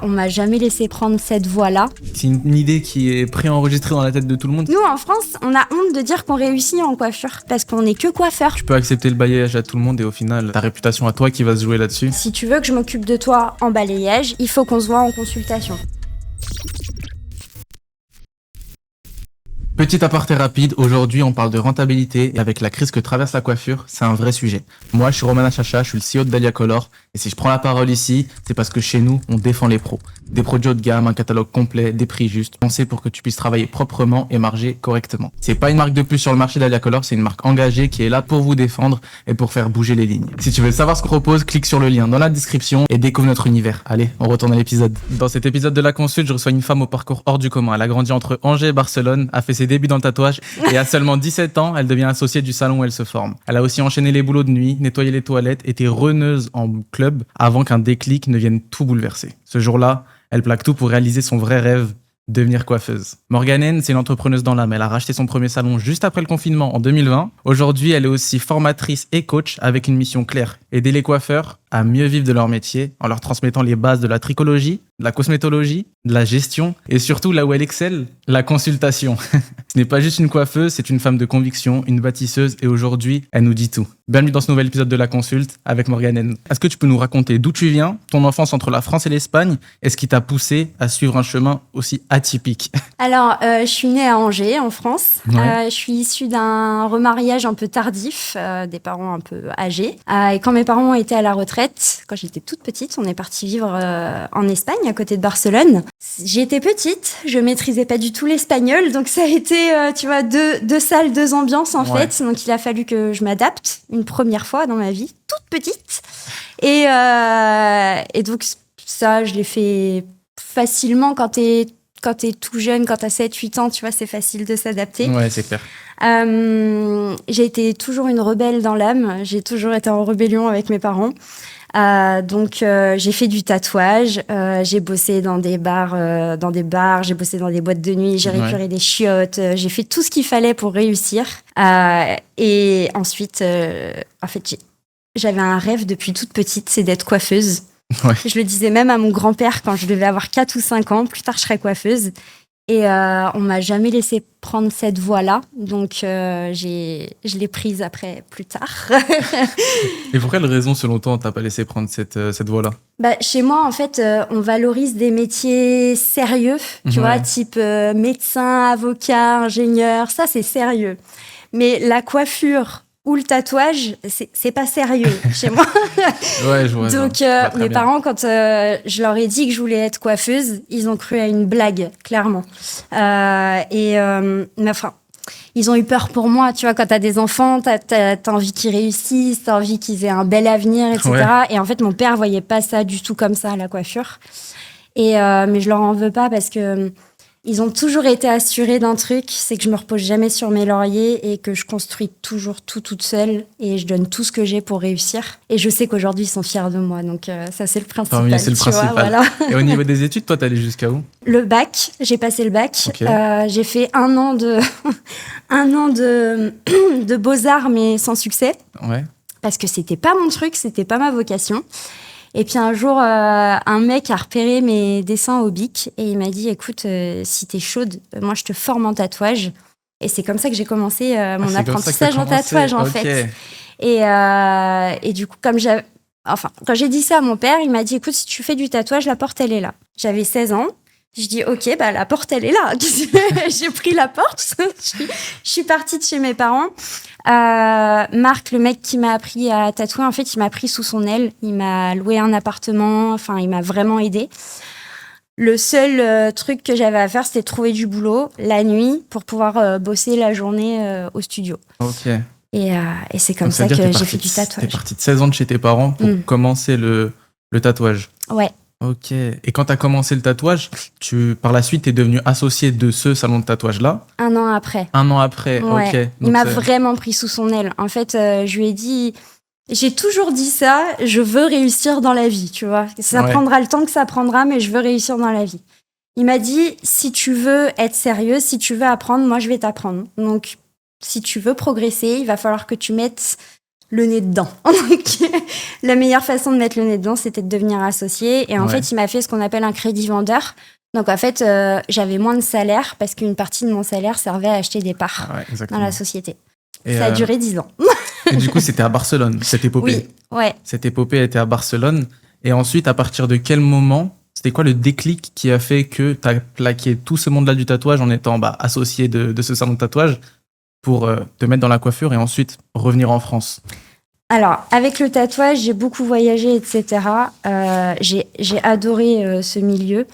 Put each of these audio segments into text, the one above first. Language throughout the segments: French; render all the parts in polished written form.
On m'a jamais laissé prendre cette voie-là. C'est une idée qui est préenregistrée dans la tête de tout le monde. Nous, en France, on a honte de dire qu'on réussit en coiffure parce qu'on n'est que coiffeur. Tu peux accepter le balayage à tout le monde et au final, ta réputation à toi qui va se jouer là-dessus. Si tu veux que je m'occupe de toi en balayage, il faut qu'on se voit en consultation. Petit aparté rapide, aujourd'hui on parle de rentabilité et avec la crise que traverse la coiffure, c'est un vrai sujet. Moi je suis Roman Achacha, je suis le CEO de Dahlia Color et si je prends la parole ici, c'est parce que chez nous on défend les pros. Des produits haut de gamme, un catalogue complet, des prix justes, pensés pour que tu puisses travailler proprement et marger correctement. C'est pas une marque de plus sur le marché Dahlia Color, c'est une marque engagée qui est là pour vous défendre et pour faire bouger les lignes. Si tu veux savoir ce qu'on propose, clique sur le lien dans la description et découvre notre univers. Allez, on retourne à l'épisode. Dans cet épisode de la consulte, je reçois une femme au parcours hors du commun. Elle a grandi entre Angers et Barcelone, a fait ses débuts dans le tatouage et à seulement 17 ans, elle devient associée du salon où elle se forme. Elle a aussi enchaîné les boulots de nuit, nettoyé les toilettes, était runneuse en club avant qu'un déclic ne vienne tout bouleverser. Ce jour-là, elle plaque tout pour réaliser son vrai rêve, devenir coiffeuse. Morgane, c'est une entrepreneuse dans l'âme. Elle a racheté son premier salon juste après le confinement en 2020. Aujourd'hui, elle est aussi formatrice et coach avec une mission claire, aider les coiffeurs à mieux vivre de leur métier en leur transmettant les bases de la tricologie, de la cosmétologie, de la gestion et surtout là où elle excelle, la consultation. Ce n'est pas juste une coiffeuse, c'est une femme de conviction, une bâtisseuse et aujourd'hui, elle nous dit tout. Bienvenue dans ce nouvel épisode de La Consulte avec Morgane. Est-ce que tu peux nous raconter d'où tu viens, ton enfance entre la France et l'Espagne et ce qui t'a poussé à suivre un chemin aussi atypique? Alors, je suis née à Angers, en France. Ouais. Je suis issue d'un remariage un peu tardif, des parents un peu âgés. Et quand mes parents étaient à la retraite, quand j'étais toute petite, on est parti vivre en Espagne, à côté de Barcelone. J'étais petite, je maîtrisais pas du tout l'espagnol, donc ça a été, tu vois, deux salles, deux ambiances en fait. Donc il a fallu que je m'adapte une première fois dans ma vie, toute petite. Et donc ça, je l'ai fait facilement quand t'es tout jeune, quand t'as 7-8 ans, tu vois, c'est facile de s'adapter. Ouais, c'est clair. J'ai été toujours une rebelle dans l'âme. J'ai toujours été en rébellion avec mes parents. Donc, j'ai fait du tatouage. J'ai bossé dans des bars, j'ai bossé dans des boîtes de nuit, j'ai récuré des chiottes. J'ai fait tout ce qu'il fallait pour réussir. Et ensuite, en fait, j'avais un rêve depuis toute petite, c'est d'être coiffeuse. Ouais. Je le disais même à mon grand-père quand je devais avoir 4 ou 5 ans. Plus tard, je serais coiffeuse. Et on m'a jamais laissé prendre cette voie-là. Donc, je l'ai prise après, plus tard. Et pour quelle raison, selon toi, on t'a pas laissé prendre cette voie-là? Chez moi, en fait, on valorise des métiers sérieux. Tu vois, type médecin, avocat, ingénieur. Ça, c'est sérieux. Mais la coiffure ou le tatouage, c'est pas sérieux chez moi. Ouais, je vois. Donc, mes parents, quand je leur ai dit que je voulais être coiffeuse, ils ont cru à une blague, clairement. Mais enfin, ils ont eu peur pour moi. Tu vois, quand t'as des enfants, t'as envie qu'ils réussissent, t'as envie qu'ils aient un bel avenir, etc. Ouais. Et en fait, mon père voyait pas ça du tout comme ça, la coiffure. Mais je leur en veux pas parce que ils ont toujours été assurés d'un truc, c'est que je me repose jamais sur mes lauriers et que je construis toujours tout toute seule et je donne tout ce que j'ai pour réussir. Et je sais qu'aujourd'hui, ils sont fiers de moi. Donc ça, c'est le principal. C'est le principal. Vois, voilà. Et au niveau des études, toi, t'es allée jusqu'à où? Le bac, j'ai passé le bac. Okay. J'ai fait un an de beaux-arts, mais sans succès. Ouais. Parce que c'était pas mon truc, c'était pas ma vocation. Et puis un jour, un mec a repéré mes dessins au bic et il m'a dit, écoute, si t'es chaude, moi je te forme en tatouage. Et c'est comme ça que j'ai commencé mon apprentissage en tatouage, en fait. Et du coup, quand j'ai dit ça à mon père, il m'a dit, écoute, si tu fais du tatouage, la porte, elle est là. J'avais 16 ans. Je dis, ok, la porte, elle est là. J'ai pris la porte. Je suis partie de chez mes parents. Marc, le mec qui m'a appris à tatouer, en fait, il m'a pris sous son aile. Il m'a loué un appartement. Enfin, il m'a vraiment aidé. Le seul truc que j'avais à faire, c'était de trouver du boulot la nuit pour pouvoir bosser la journée au studio. Ok. Et c'est comme ça que j'ai fait du tatouage. T'es partie de 16 ans de chez tes parents pour commencer le tatouage. Ouais. Ok. Et quand t'as commencé le tatouage, par la suite, t'es devenue associée de ce salon de tatouage-là? Un an après. Un an après, ouais. Ok. Donc il m'a vraiment pris sous son aile. En fait, je lui ai dit... J'ai toujours dit ça, je veux réussir dans la vie, tu vois. Ça prendra le temps que ça prendra, mais je veux réussir dans la vie. Il m'a dit, si tu veux être sérieuse, si tu veux apprendre, moi, je vais t'apprendre. Donc, si tu veux progresser, il va falloir que tu mettes le nez dedans. Donc, la meilleure façon de mettre le nez dedans, c'était de devenir associé. Et en fait, il m'a fait ce qu'on appelle un crédit vendeur. Donc, en fait, j'avais moins de salaire parce qu'une partie de mon salaire servait à acheter des parts dans la société. Et ça a duré 10 ans. Et du coup, c'était à Barcelone, cette épopée. Oui, ouais. Cette épopée était à Barcelone. Et ensuite, à partir de quel moment, c'était quoi le déclic qui a fait que tu as plaqué tout ce monde-là du tatouage en étant associé de ce salon de tatouage pour te mettre dans la coiffure et ensuite revenir en France? Alors, avec le tatouage, j'ai beaucoup voyagé, etc. J'ai adoré ce milieu.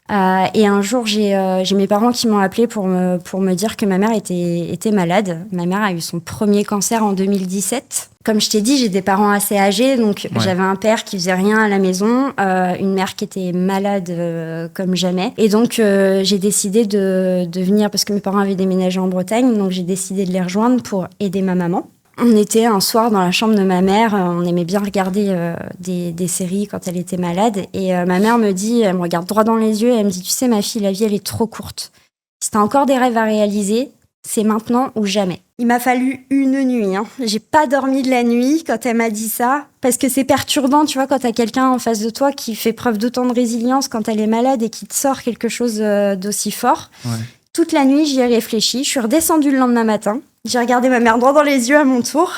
Et un jour, j'ai mes parents qui m'ont appelé pour me dire que ma mère était malade. Ma mère a eu son premier cancer en 2017. Comme je t'ai dit, j'ai des parents assez âgés, donc j'avais un père qui faisait rien à la maison, une mère qui était malade comme jamais. Et donc, j'ai décidé de venir, parce que mes parents avaient déménagé en Bretagne, donc j'ai décidé de les rejoindre pour aider ma maman. On était un soir dans la chambre de ma mère, on aimait bien regarder des séries quand elle était malade. Et ma mère me dit, elle me regarde droit dans les yeux et elle me dit, tu sais ma fille, la vie elle est trop courte. Si t'as encore des rêves à réaliser, c'est maintenant ou jamais. Il m'a fallu une nuit, hein. J'ai pas dormi de la nuit quand elle m'a dit ça, parce que c'est perturbant, tu vois, quand t'as quelqu'un en face de toi qui fait preuve d'autant de résilience quand elle est malade et qui te sort quelque chose d'aussi fort. Ouais. Toute la nuit, j'y ai réfléchi, je suis redescendue le lendemain matin. J'ai regardé ma mère droit dans les yeux à mon tour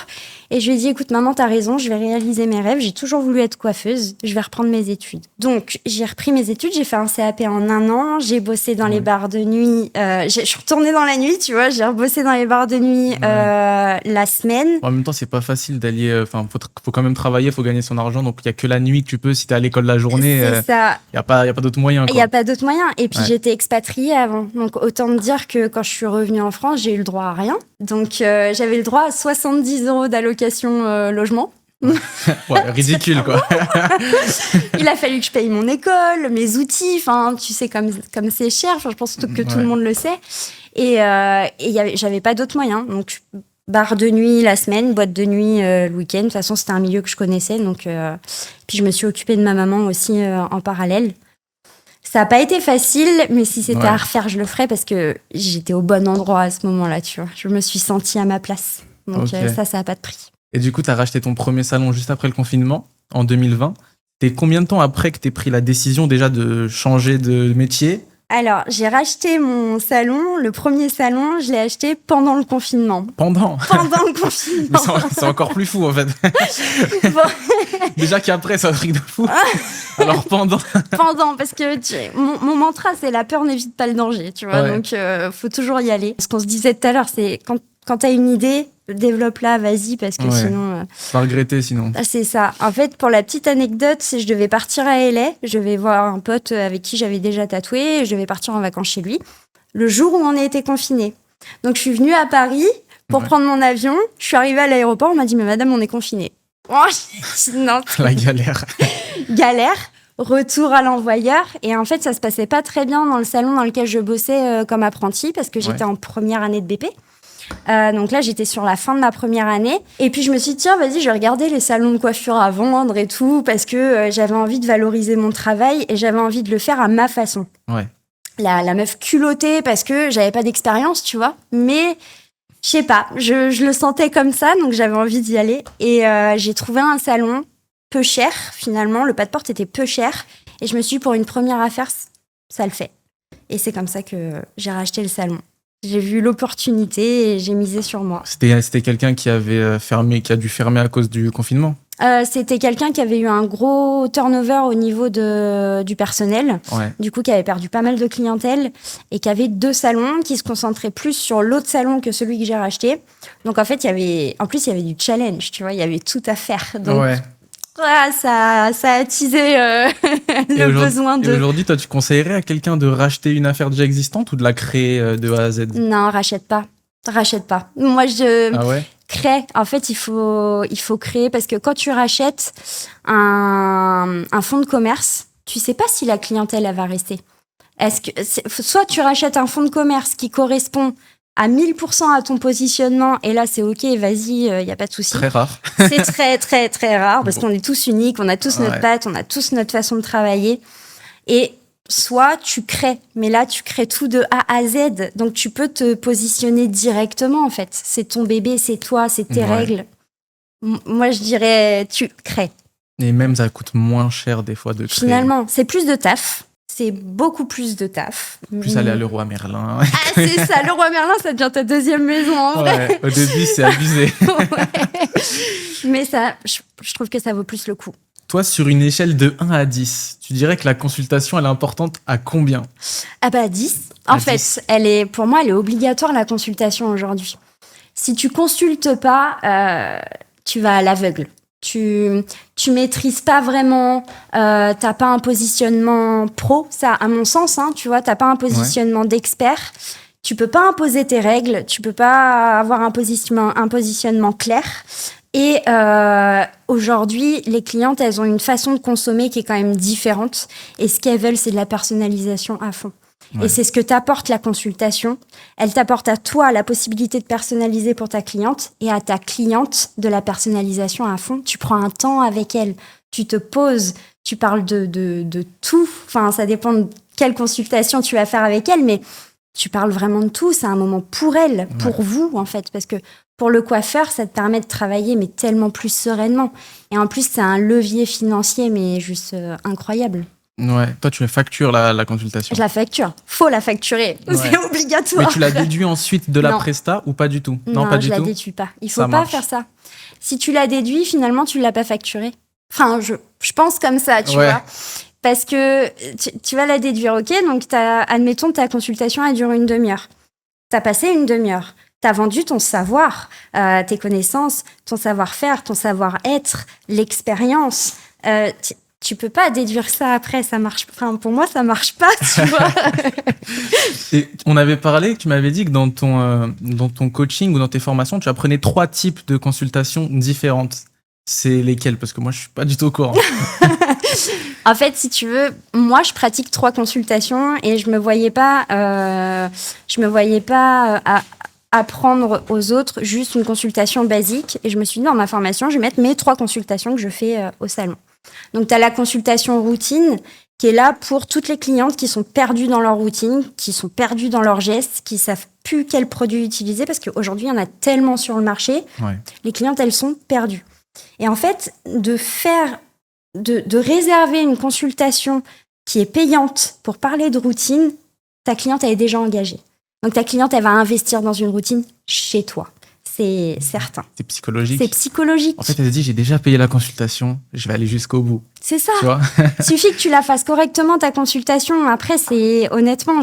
et je lui ai dit, écoute maman, t'as raison, je vais réaliser mes rêves, j'ai toujours voulu être coiffeuse, je vais reprendre mes études. Donc j'ai repris mes études, j'ai fait un CAP en 1 an, j'ai bossé dans les bars de nuit, je suis retournée dans la nuit, tu vois, j'ai rebossé dans les bars de nuit la semaine. En même temps, c'est pas facile d'allier, faut quand même travailler, faut gagner son argent, donc il y a que la nuit que tu peux, si t'es à l'école la journée, il y a pas d'autres moyens. Il y a pas d'autres moyens, et puis j'étais expatriée avant, donc autant me dire que quand je suis revenue en France, j'ai eu le droit à rien. Donc, j'avais le droit à 70 € d'allocation logement. Ouais, ridicule, quoi. Il a fallu que je paye mon école, mes outils. Enfin, tu sais, comme c'est cher. Enfin, je pense que tout le monde le sait. Et j'avais pas d'autres moyens. Donc, bar de nuit la semaine, boîte de nuit le week-end. De toute façon, c'était un milieu que je connaissais. Donc, puis, je me suis occupée de ma maman aussi en parallèle. Ça n'a pas été facile, mais si c'était à refaire, je le ferais parce que j'étais au bon endroit à ce moment-là, tu vois. Je me suis sentie à ma place. Donc ça n'a pas de prix. Et du coup, tu as racheté ton premier salon juste après le confinement, en 2020. C'était combien de temps après que tu aies pris la décision déjà de changer de métier ? Alors, j'ai racheté mon salon, le premier salon, je l'ai acheté pendant le confinement. Pendant le confinement. C'est encore plus fou, en fait. Bon. Déjà qu'après, c'est un truc de fou. Alors, pendant, parce que mon mantra, c'est la peur n'évite pas le danger, tu vois. Donc, faut toujours y aller. Ce qu'on se disait tout à l'heure, c'est quand t'as une idée, développe-la, vas-y, parce que sinon... Pas regretter, sinon. C'est ça. En fait, pour la petite anecdote, je devais partir à LA. Je vais voir un pote avec qui j'avais déjà tatoué. Je devais partir en vacances chez lui. Le jour où on a été confinés. Donc, je suis venue à Paris pour prendre mon avion. Je suis arrivée à l'aéroport. On m'a dit, mais madame, on est confinés. Oh, non. La galère. Galère. Retour à l'envoyeur. Et en fait, ça se passait pas très bien dans le salon dans lequel je bossais comme apprentie parce que j'étais en première année de BP. Donc là, j'étais sur la fin de ma première année. Et puis, je me suis dit, tiens, vas-y, je vais regarder les salons de coiffure à vendre et tout, parce que j'avais envie de valoriser mon travail et j'avais envie de le faire à ma façon. Ouais. La meuf culottée, parce que j'avais pas d'expérience, tu vois. Mais, je sais pas, je le sentais comme ça, donc j'avais envie d'y aller. Et j'ai trouvé un salon peu cher, finalement. Le pas de porte était peu cher. Et je me suis dit, pour une première affaire, ça le fait. Et c'est comme ça que j'ai racheté le salon. J'ai vu l'opportunité et j'ai misé sur moi. C'était quelqu'un qui avait fermé, qui a dû fermer à cause du confinement ? C'était quelqu'un qui avait eu un gros turnover au niveau du personnel, du coup qui avait perdu pas mal de clientèle et qui avait 2 salons qui se concentraient plus sur l'autre salon que celui que j'ai racheté. Donc en fait, il y avait du challenge, tu vois, il y avait tout à faire. Donc ça a attisé le besoin de... Et aujourd'hui, toi, tu conseillerais à quelqu'un de racheter une affaire déjà existante ou de la créer de A à Z ? Non, rachète pas. Moi, crée. En fait, il faut créer parce que quand tu rachètes un fonds de commerce, tu sais pas si la clientèle elle va rester. Soit tu rachètes un fonds de commerce qui correspond à 1000% à ton positionnement, et là, c'est OK, vas-y, il n'y a pas de souci. Très rare. C'est très, très, très rare, parce qu'on est tous uniques, on a tous notre patte, on a tous notre façon de travailler. Et soit tu crées, mais là, tu crées tout de A à Z. Donc, tu peux te positionner directement, en fait. C'est ton bébé, c'est toi, c'est tes règles. Moi, je dirais, tu crées. Et même, ça coûte moins cher des fois de créer. Finalement, c'est plus de taf. C'est beaucoup plus de taf. Plus aller à Leroy Merlin. Ah, c'est ça, Leroy Merlin, ça devient ta deuxième maison, en vrai. Ouais, au début, c'est abusé. Ouais. Mais ça, je trouve que ça vaut plus le coup. Toi, sur une échelle de 1 à 10, tu dirais que la consultation, elle est importante à combien? Ah bah 10. À En fait, 10. pour moi, elle est obligatoire, la consultation aujourd'hui. Si tu consultes pas, tu vas à l'aveugle. Tu maîtrises pas vraiment, t'as pas un positionnement pro, ça à mon sens, hein, tu vois, t'as pas un positionnement d'expert, tu peux pas imposer tes règles, tu peux pas avoir un positionnement clair. Et aujourd'hui, les clientes, elles ont une façon de consommer qui est quand même différente. Et ce qu'elles veulent, c'est de la personnalisation à fond. Ouais. Et c'est ce que t'apporte la consultation. Elle t'apporte à toi la possibilité de personnaliser pour ta cliente et à ta cliente de la personnalisation à fond. Tu prends un temps avec elle, tu te poses, tu parles de tout. Enfin, ça dépend de quelle consultation tu vas faire avec elle, mais tu parles vraiment de tout. C'est un moment pour elle, pour vous, en fait. Parce que pour le coiffeur, ça te permet de travailler, mais tellement plus sereinement. Et en plus, c'est un levier financier, mais juste incroyable. Ouais, toi, tu factures la consultation. Je la facture. Faut la facturer. Ouais. C'est obligatoire. Mais tu la déduis ensuite de la presta ou pas du tout? Non, pas je du la tout. déduis pas. Il Ça faut pas marche. faire ça. Si tu la déduis, finalement, tu l'as pas facturée. Enfin, je pense comme ça, tu vois. Parce que tu vas la déduire, ok? Donc, admettons, ta consultation, elle dure une demi-heure. T'as passé une demi-heure. T'as vendu ton savoir, tes connaissances, ton savoir-faire, ton savoir-être, l'expérience. Tu peux pas déduire ça après, ça marche. Enfin, pour moi, ça marche pas, tu vois. Et on avait parlé, tu m'avais dit que dans ton coaching ou dans tes formations, tu apprenais 3 types de consultations différentes. C'est lesquelles? Parce que moi, je suis pas du tout au courant. En fait, si tu veux, moi, je pratique 3 consultations et je me voyais pas apprendre aux autres juste une consultation basique. Et je me suis dit, dans ma formation, je vais mettre mes 3 consultations que je fais au salon. Donc, tu as la consultation routine qui est là pour toutes les clientes qui sont perdues dans leur routine, qui sont perdues dans leurs gestes, qui savent plus quel produit utiliser parce qu'aujourd'hui, il y en a tellement sur le marché. Ouais. Les clientes, elles sont perdues. Et en fait, de réserver une consultation qui est payante pour parler de routine, ta cliente, elle est déjà engagée. Donc, ta cliente, elle va investir dans une routine chez toi. C'est certain. C'est psychologique. C'est psychologique. En fait, elle se dit, j'ai déjà payé la consultation, je vais aller jusqu'au bout. C'est ça. Tu vois? Il suffit que tu la fasses correctement, ta consultation. Après, honnêtement,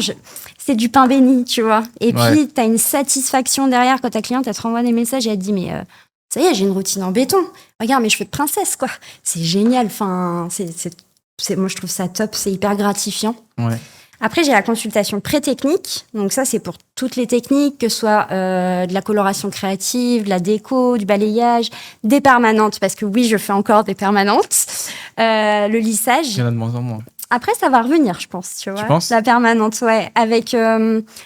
c'est du pain béni, tu vois. Et puis, tu as une satisfaction derrière quand ta cliente, elle te renvoie des messages et elle te dit, mais ça y est, j'ai une routine en béton. Regarde mes cheveux de princesse, quoi. C'est génial. Enfin, moi, je trouve ça top. C'est hyper gratifiant. Ouais. Après, j'ai la consultation pré-technique. Donc ça, c'est pour toutes les techniques, que ce soit de la coloration créative, de la déco, du balayage, des permanentes, parce que oui, je fais encore des permanentes, le lissage. Il y en a de moins en moins. Après, ça va revenir, je pense, tu vois. Tu penses? La permanente, ouais. Avec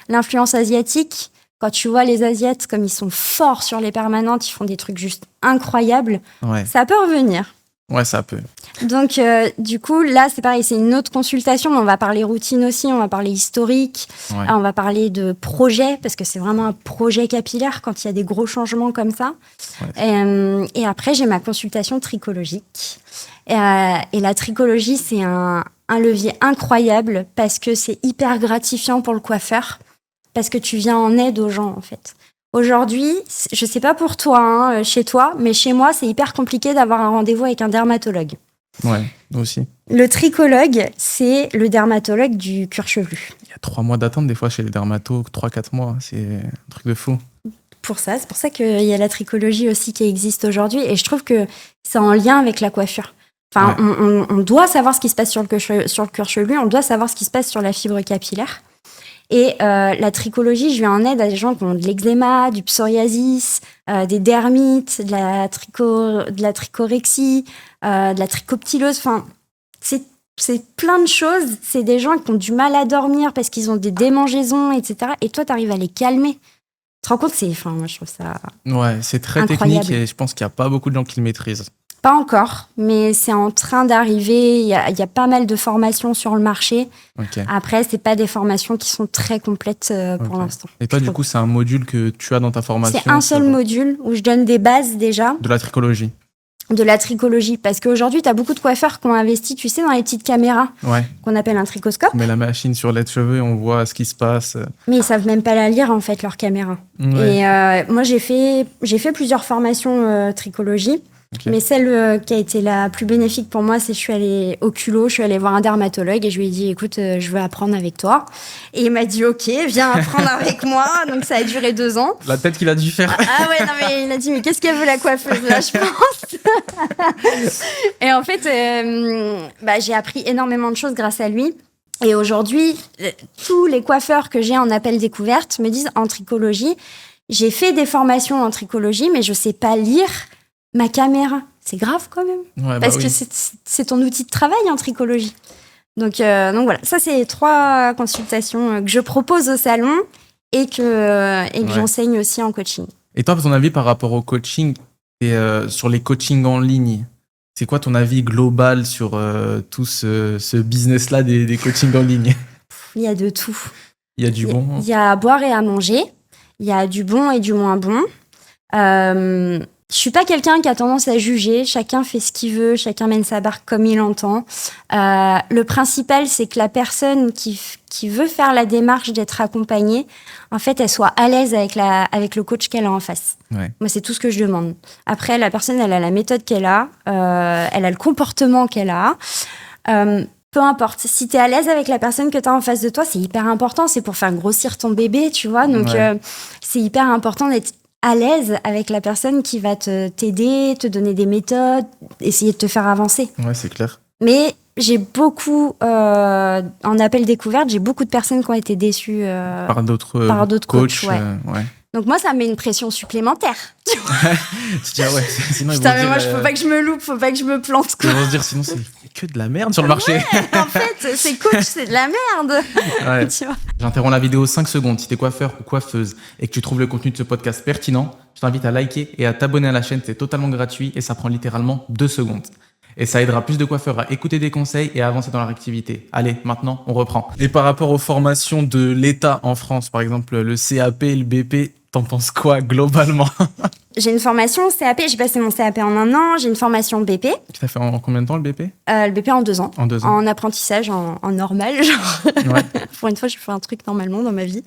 l'influence asiatique, quand tu vois les Asiates, comme ils sont forts sur les permanentes, ils font des trucs juste incroyables, ça peut revenir. Ouais, ça peut. Donc, du coup, là, c'est pareil, c'est une autre consultation. On va parler routine aussi, on va parler historique, on va parler de projet, parce que c'est vraiment un projet capillaire quand il y a des gros changements comme ça. Ouais. Et après, j'ai ma consultation tricologique. Et la tricologie, c'est un levier incroyable parce que c'est hyper gratifiant pour le coiffeur, parce que tu viens en aide aux gens, en fait. Aujourd'hui, je sais pas pour toi, hein, chez toi, mais chez moi, c'est hyper compliqué d'avoir un rendez-vous avec un dermatologue. Ouais, nous aussi. Le tricologue, c'est le dermatologue du cuir chevelu. Il y a 3 mois d'attente des fois chez les dermatos, 3-4 mois, c'est un truc de fou. C'est pour ça qu'il y a la tricologie aussi qui existe aujourd'hui, et je trouve que c'est en lien avec la coiffure. Enfin, on doit savoir ce qui se passe sur le cuir chevelu, on doit savoir ce qui se passe sur la fibre capillaire. Et la tricologie, je viens en aide à des gens qui ont de l'eczéma, du psoriasis, des dermites, de la trichorexie, de la trichoptilose. Enfin, c'est plein de choses. C'est des gens qui ont du mal à dormir parce qu'ils ont des démangeaisons, etc. Et toi, tu arrives à les calmer. Tu te rends compte, moi, je trouve ça Ouais, c'est très incroyable. technique et je pense qu'il n'y a pas beaucoup de gens qui le maîtrisent. Pas encore, mais c'est en train d'arriver. Il y a pas mal de formations sur le marché. Ok. Après, c'est pas des formations qui sont très complètes pour Ok. l'instant. Et toi, du coup, c'est un module que tu as dans ta formation? C'est un seul module où je donne des bases déjà De la tricologie. de la tricologie. Parce qu'aujourd'hui, tu as beaucoup de coiffeurs qui ont investi, tu sais, dans les petites caméras Ouais. qu'on appelle un tricoscope. On met la machine sur les cheveux et on voit ce qui se passe. Mais ils savent même pas la lire, en fait, leur caméra. Ouais. Et moi, j'ai fait plusieurs formations tricologie. Ok. Mais celle qui a été la plus bénéfique pour moi, c'est que je suis allée au culot, je suis allée voir un dermatologue et je lui ai dit, écoute, je veux apprendre avec toi. Et il m'a dit, ok, viens apprendre avec moi. Donc ça a duré 2 ans. La tête qu'il a dû faire. Ah ouais, non mais il a dit, mais qu'est-ce qu'elle veut la coiffeuse là, je pense. Et en fait, j'ai appris énormément de choses grâce à lui. Et aujourd'hui, tous les coiffeurs que j'ai en appel découverte me disent, en tricologie, j'ai fait des formations en tricologie, mais je sais pas lire ma caméra. C'est grave quand même. Ouais, Parce oui. que c'est ton outil de travail en tricologie. Donc voilà, ça c'est 3 consultations que je propose au salon et que j'enseigne aussi en coaching. Et toi, à ton avis, par rapport au coaching et sur les coachings en ligne, c'est quoi ton avis global sur tout ce business-là des coachings en ligne? Il y a de tout. Il y a du bon. Il y a à boire et à manger. Il y a du bon et du moins bon. Je suis pas quelqu'un qui a tendance à juger. Chacun fait ce qu'il veut, chacun mène sa barque comme il entend. Le principal, c'est que la personne qui veut faire la démarche d'être accompagnée, en fait, elle soit à l'aise avec le coach qu'elle a en face. Ouais. Moi, c'est tout ce que je demande. Après, la personne, elle a la méthode qu'elle a, elle a le comportement qu'elle a. Peu importe. Si tu es à l'aise avec la personne que tu as en face de toi, c'est hyper important. C'est pour faire grossir ton bébé, tu vois. Donc, c'est hyper important d'être à l'aise avec la personne qui va t'aider, te donner des méthodes, essayer de te faire avancer. Ouais, c'est clair. Mais j'ai beaucoup, en appel découverte, j'ai beaucoup de personnes qui ont été déçues Par d'autres coachs. Ouais. ouais. Donc moi, ça me met une pression supplémentaire. Tu dis, ah ouais, sinon Putain, mais moi, faut pas que je me loupe, faut pas que je me plante. Ils vont se dire, sinon, c'est que de la merde sur le marché. Ouais, en fait, c'est coach, c'est de la merde. Ouais. Tu vois. J'interromps la vidéo 5 secondes. Si t'es coiffeur ou coiffeuse et que tu trouves le contenu de ce podcast pertinent, je t'invite à liker et à t'abonner à la chaîne. C'est totalement gratuit et ça prend littéralement 2 secondes. Et ça aidera plus de coiffeurs à écouter des conseils et à avancer dans leur activité. Allez, maintenant, on reprend. Et par rapport aux formations de l'État en France, par exemple le CAP, le BP, t'en penses quoi globalement? J'ai une formation CAP, j'ai passé mon CAP en 1 an, j'ai une formation BP. Ça fait en combien de temps le BP? Le BP en 2 ans. En 2 ans. En apprentissage, en normal, genre. Ouais. Pour une fois, je fais un truc normalement dans ma vie.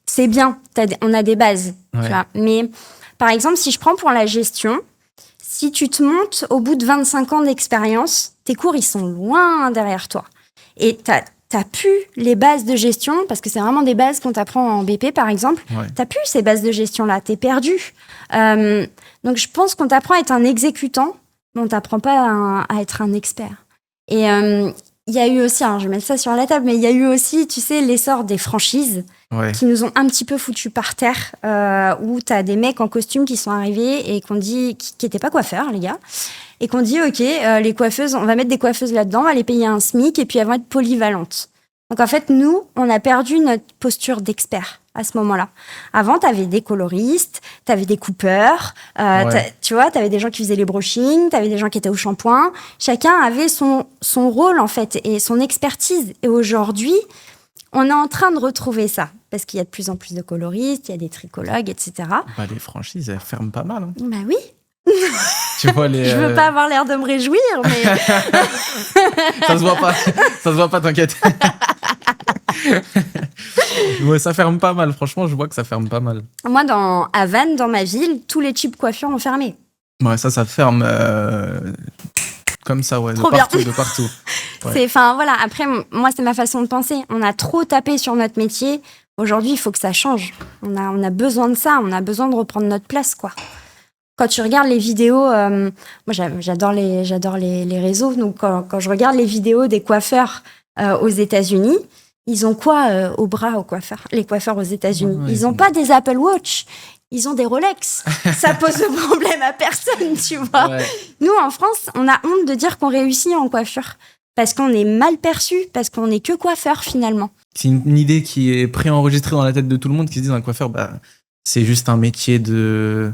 C'est bien, on a des bases, Ouais. tu vois. Mais par exemple, si je prends pour la gestion, si tu te montes au bout de 25 ans d'expérience, tes cours, ils sont loin derrière toi. Et t'as plus les bases de gestion, parce que c'est vraiment des bases qu'on t'apprend en BP, par exemple. Ouais. T'as plus ces bases de gestion-là, t'es perdu. Donc, je pense qu'on t'apprend à être un exécutant, mais on t'apprend pas à être un expert. Et il y a eu aussi, alors je vais mettre ça sur la table, mais il y a eu aussi, tu sais, l'essor des franchises Ouais. qui nous ont un petit peu foutus par terre, où t'as des mecs en costume qui sont arrivés et qu'on dit, qui étaient pas coiffeurs, les gars, et qu'on dit, ok, les coiffeuses, on va mettre des coiffeuses là-dedans, on va les payer un SMIC et puis elles vont être polyvalentes. Donc en fait, nous, on a perdu notre posture d'expert à ce moment-là. Avant, t'avais des coloristes, t'avais des coupeurs, Ouais. tu vois, t'avais des gens qui faisaient les brushings, t'avais des gens qui étaient au shampoing. Chacun avait son rôle, en fait, et son expertise. Et aujourd'hui, on est en train de retrouver ça. Parce qu'il y a de plus en plus de coloristes, il y a des tricologues, etc. Bah, les franchises, elles ferment pas mal. Hein. Bah oui. Tu vois les. Je veux pas avoir l'air de me réjouir, mais Ça se voit pas. Ça se voit pas, t'inquiète. Ouais, ça ferme pas mal. Franchement, je vois que ça ferme pas mal. moi, à Vannes, dans ma ville, tous les types coiffures ont fermé. Ouais, ça ferme comme ça, ouais, Trop de partout, de partout. Ouais. Enfin, voilà. Après, moi, c'est ma façon de penser. On a trop tapé sur notre métier. Aujourd'hui, il faut que ça change. On a besoin de ça. On a besoin de reprendre notre place, quoi. Quand tu regardes les vidéos, moi, j'adore les réseaux. Donc, quand je regarde les vidéos des coiffeurs aux États-Unis, ils ont quoi au bras, les coiffeurs aux États-Unis? Ouais, Ils n'ont pas des Apple Watch. Ils ont des Rolex. Ça pose le problème à personne, tu vois. Ouais. Nous, en France, on a honte de dire qu'on réussit en coiffure. Parce qu'on est mal perçu, parce qu'on n'est que coiffeur, finalement. C'est une idée qui est préenregistrée dans la tête de tout le monde qui se dit un coiffeur, bah, c'est juste un métier de.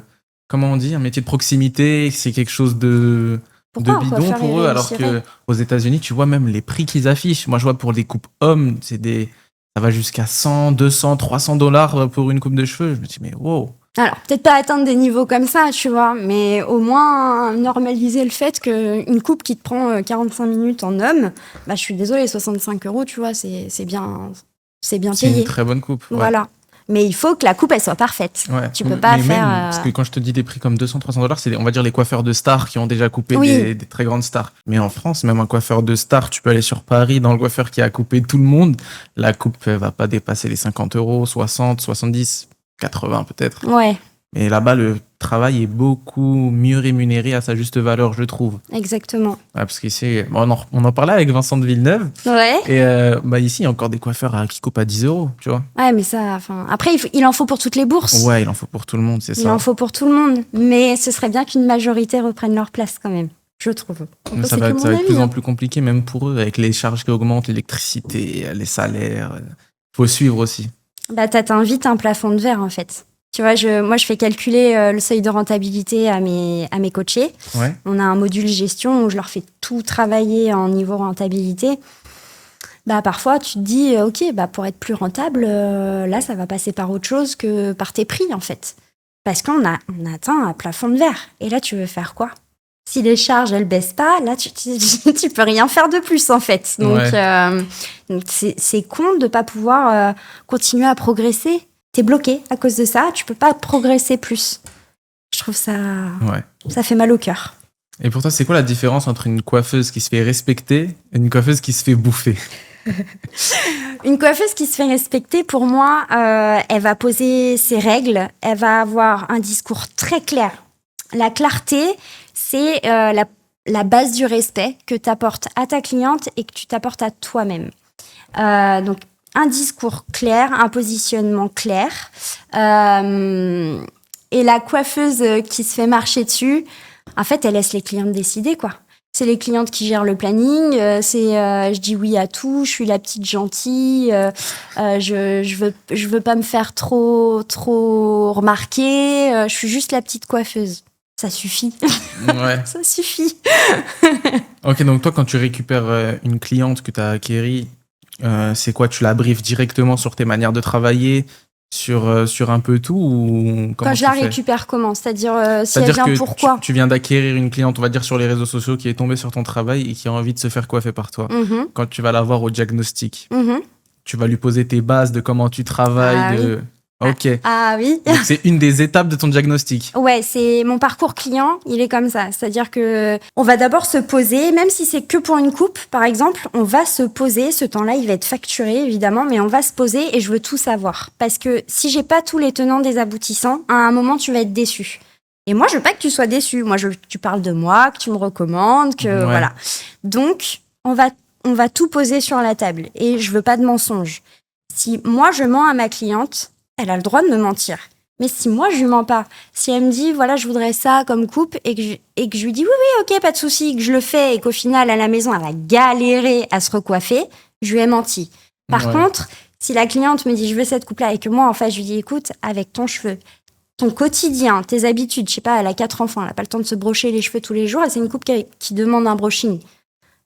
comment on dit, un métier de proximité, c'est quelque chose de Pourquoi un bidon coiffeur pour il eux, alors réussirait? que aux États-Unis, tu vois même les prix qu'ils affichent. Moi, je vois pour des coupes hommes, ça va jusqu'à 100, 200, 300 dollars pour une coupe de cheveux. Je me dis, mais wow. Alors, peut-être pas atteindre des niveaux comme ça, tu vois, mais au moins normaliser le fait qu'une coupe qui te prend 45 minutes en homme, bah, je suis désolée, 65 euros, tu vois, c'est bien C'est une payé. très bonne coupe. Ouais. Voilà. Mais il faut que la coupe, elle soit parfaite. Ouais. Tu peux pas Mais faire. même, parce que quand je te dis des prix comme 200, 300 dollars, c'est, on va dire, les coiffeurs de stars qui ont déjà coupé Oui. des très grandes stars. Mais en France, même un coiffeur de star, tu peux aller sur Paris, dans le coiffeur qui a coupé tout le monde. La coupe, elle va pas dépasser les 50 euros, 60, 70, 80 peut-être. Ouais, Mais là-bas, le travail est beaucoup mieux rémunéré à sa juste valeur, je trouve. exactement. Ouais, parce qu'ici, on en parlait avec Vincent de Villeneuve. Ouais. Et ici, il y a encore des coiffeurs qui coupent à 10 euros, tu vois. Ouais, mais ça, enfin. Après, il en faut pour toutes les bourses. Ouais, il en faut pour tout le monde, c'est Il ça. en faut pour tout le monde. Mais ce serait bien qu'une majorité reprenne leur place quand même, je trouve. Mais ça va être de plus en plus compliqué, même pour eux, avec les charges qui augmentent, l'électricité, les salaires. Faut suivre aussi. Bah, t'atteins vite un plafond de verre, en fait. Tu vois, moi, je fais calculer le seuil de rentabilité à mes coachés. Ouais. On a un module gestion où je leur fais tout travailler en niveau rentabilité. Bah, parfois, tu te dis, OK, bah, pour être plus rentable, là, ça va passer par autre chose que par tes prix, en fait. Parce qu'on on atteint un plafond de verre. Et là, tu veux faire quoi? Si les charges, elles baissent pas, là, tu peux rien faire de plus, en fait. Donc, Ouais. donc c'est con de pas pouvoir continuer à progresser. T'es bloqué à cause de ça, tu peux pas progresser plus. Je trouve ça, Ouais. ça fait mal au cœur. Et pour toi, c'est quoi la différence entre une coiffeuse qui se fait respecter et une coiffeuse qui se fait bouffer? Une coiffeuse qui se fait respecter, pour moi, elle va poser ses règles, elle va avoir un discours très clair. La clarté, c'est la base du respect que tu apportes à ta cliente et que tu t'apportes à toi-même. Donc, un discours clair, un positionnement clair. Et la coiffeuse qui se fait marcher dessus, en fait, elle laisse les clientes décider, quoi. C'est les clientes qui gèrent le planning, je dis oui à tout, je suis la petite gentille, je veux pas me faire trop remarquer, je suis juste la petite coiffeuse. Ça suffit. Ouais. Ça suffit. Ok, donc toi, quand tu récupères une cliente que tu as acquérie, c'est quoi? Tu la briefes directement sur tes manières de travailler, sur un peu tout ou comment Quand je tu la fais? récupère, comment? C'est-à-dire, si elle C'est-à-dire vient que pourquoi? tu viens d'acquérir une cliente, on va dire sur les réseaux sociaux, qui est tombée sur ton travail et qui a envie de se faire coiffer par toi. Mhm, Quand tu vas la voir au diagnostic, mhm. tu vas lui poser tes bases de comment tu travailles. Ah Ok. Ah oui. Donc c'est une des étapes de ton diagnostic. Ouais, c'est mon parcours client, il est comme ça. C'est-à-dire que on va d'abord se poser, même si c'est que pour une coupe, par exemple, on va se poser. Ce temps-là, il va être facturé, évidemment, mais on va se poser et je veux tout savoir. Parce que si j'ai pas tous les tenants des aboutissants, à un moment, tu vas être déçu. Et moi, je veux pas que tu sois déçu. Moi, je veux que tu parles de moi, que tu me recommandes, que Ouais. voilà. Donc, on va tout poser sur la table. Et je veux pas de mensonges. Si moi, je mens à ma cliente, elle a le droit de me mentir. Mais si moi, je lui mens pas, si elle me dit, voilà, je voudrais ça comme coupe, et que je lui dis, oui, oui, ok, pas de souci, que je le fais, et qu'au final, à la maison, elle va galérer à se recoiffer, je lui ai menti. Par Ouais. contre, si la cliente me dit, je veux cette coupe-là, et que moi, en face, je lui dis, écoute, avec ton cheveu, ton quotidien, tes habitudes, je sais pas, elle a 4 enfants, elle n'a pas le temps de se brocher les cheveux tous les jours, et c'est une coupe qui demande un brushing.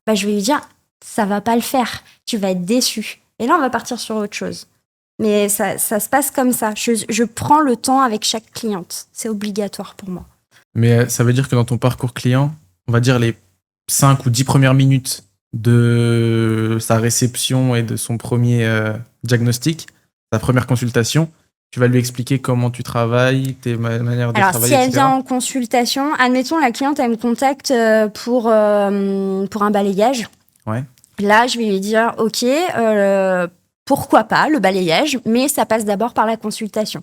Bah, je vais lui dire, ça va pas le faire, tu vas être déçu. Et là, on va partir sur autre chose. Mais ça se passe comme ça. Je prends le temps avec chaque cliente. C'est obligatoire pour moi. Mais ça veut dire que dans ton parcours client, on va dire les 5 ou 10 premières minutes de sa réception et de son premier diagnostic, sa première consultation, tu vas lui expliquer comment tu travailles, tes manières de Alors, travailler, si elle etc. vient en consultation, admettons, la cliente, elle me contacte pour un balayage. Ouais. Là, je vais lui dire, OK, pourquoi pas le balayage, mais ça passe d'abord par la consultation.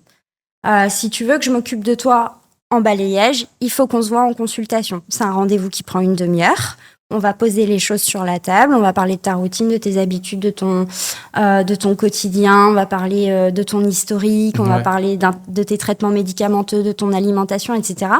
Si tu veux que je m'occupe de toi en balayage, il faut qu'on se voit en consultation. C'est un rendez-vous qui prend une demi-heure. On va poser les choses sur la table, on va parler de ta routine, de tes habitudes, de ton quotidien, on va parler de ton historique, on va parler de tes traitements médicamenteux, de ton alimentation, etc.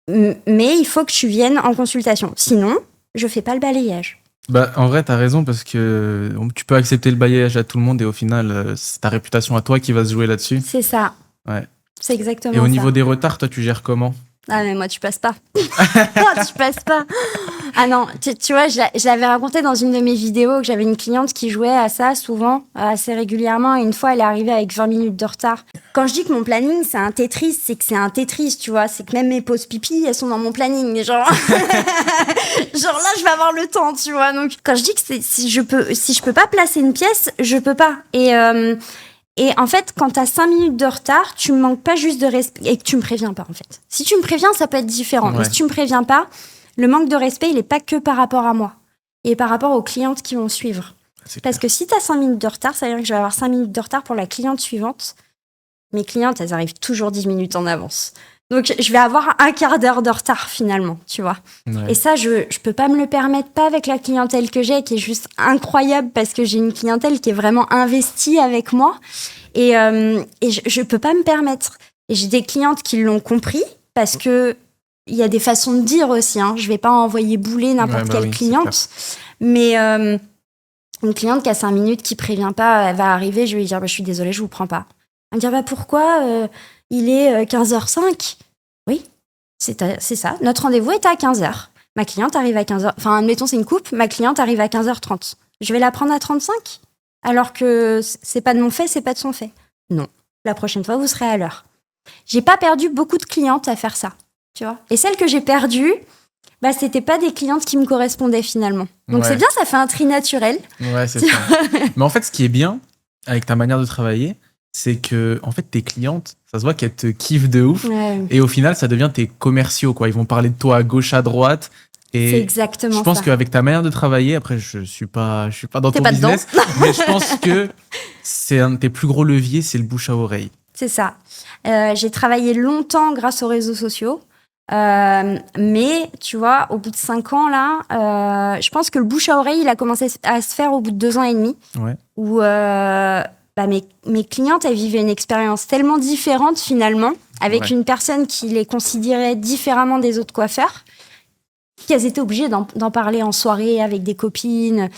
Mais il faut que tu viennes en consultation. Sinon, je fais pas le balayage. Bah, en vrai, t'as raison parce que tu peux accepter le balayage à tout le monde et au final, c'est ta réputation à toi qui va se jouer là-dessus. C'est ça. Ouais. C'est exactement Et au ça. niveau des retards, toi, tu gères comment? Ah, mais moi, tu passes pas. Tu passes pas. Ah non, tu vois, je l'avais raconté dans une de mes vidéos que j'avais une cliente qui jouait à ça souvent, assez régulièrement. Et une fois, elle est arrivée avec 20 minutes de retard. Quand je dis que mon planning, c'est un Tetris, c'est que c'est un Tetris, tu vois. C'est que même mes pauses pipi, elles sont dans mon planning. Mais genre, genre là, je vais avoir le temps, tu vois. Donc, quand je dis que si je peux pas placer une pièce, je peux pas. Et en fait, quand t'as 5 minutes de retard, tu me manques pas juste de respect et que tu me préviens pas, en fait. Si tu me préviens, ça peut être différent. Ouais. Mais si tu me préviens pas, le manque de respect, il est pas que par rapport à moi. Et par rapport aux clientes qui vont suivre. C'est Parce que si t'as 5 minutes de retard, ça veut dire que je vais avoir 5 minutes de retard pour la cliente suivante. Mes clientes, elles arrivent toujours 10 minutes en avance. Donc, je vais avoir un quart d'heure de retard, finalement, tu vois. Ouais. Et ça, je peux pas me le permettre, pas avec la clientèle que j'ai, qui est juste incroyable, parce que j'ai une clientèle qui est vraiment investie avec moi. Et je peux pas me permettre. Et j'ai des clientes qui l'ont compris, parce que il y a des façons de dire aussi. Hein. Je vais pas envoyer bouler n'importe quelle cliente. Mais une cliente qui a 5 minutes, qui prévient pas, elle va arriver, je vais lui dire, je suis désolée, je vous prends pas. Elle va me dire, pourquoi il est 15h05 ? Oui, c'est ça. Notre rendez-vous est à 15h. Ma cliente arrive à 15h. Enfin, admettons, c'est une coupe. Ma cliente arrive à 15h30. Je vais la prendre à 35 ? Alors que c'est pas de mon fait, c'est pas de son fait. Non. La prochaine fois, vous serez à l'heure. J'ai pas perdu beaucoup de clientes à faire ça, tu vois. Et celles que j'ai perdues, c'était pas des clientes qui me correspondaient finalement. Donc c'est bien, ça fait un tri naturel. Ouais, c'est ça. Mais en fait, ce qui est bien avec ta manière de travailler, c'est que en fait tes clientes, ça se voit qu'elles te kiffent de ouf. Ouais. Et au final, ça devient tes commerciaux, quoi. Ils vont parler de toi à gauche, à droite. Et c'est exactement ça. Je pense qu'avec ta manière de travailler, après, je suis pas dans ton business, mais je pense que c'est un de tes plus gros leviers, c'est le bouche à oreille. C'est ça. J'ai travaillé longtemps grâce aux réseaux sociaux. Mais tu vois, au bout de 5 ans là, je pense que le bouche à oreille, il a commencé à se faire au bout de 2 ans et demi. Ouais. Où mes clientes, elles vivaient une expérience tellement différente finalement, avec une personne qui les considérait différemment des autres coiffeurs, qu'elles étaient obligées d'en parler en soirée avec des copines.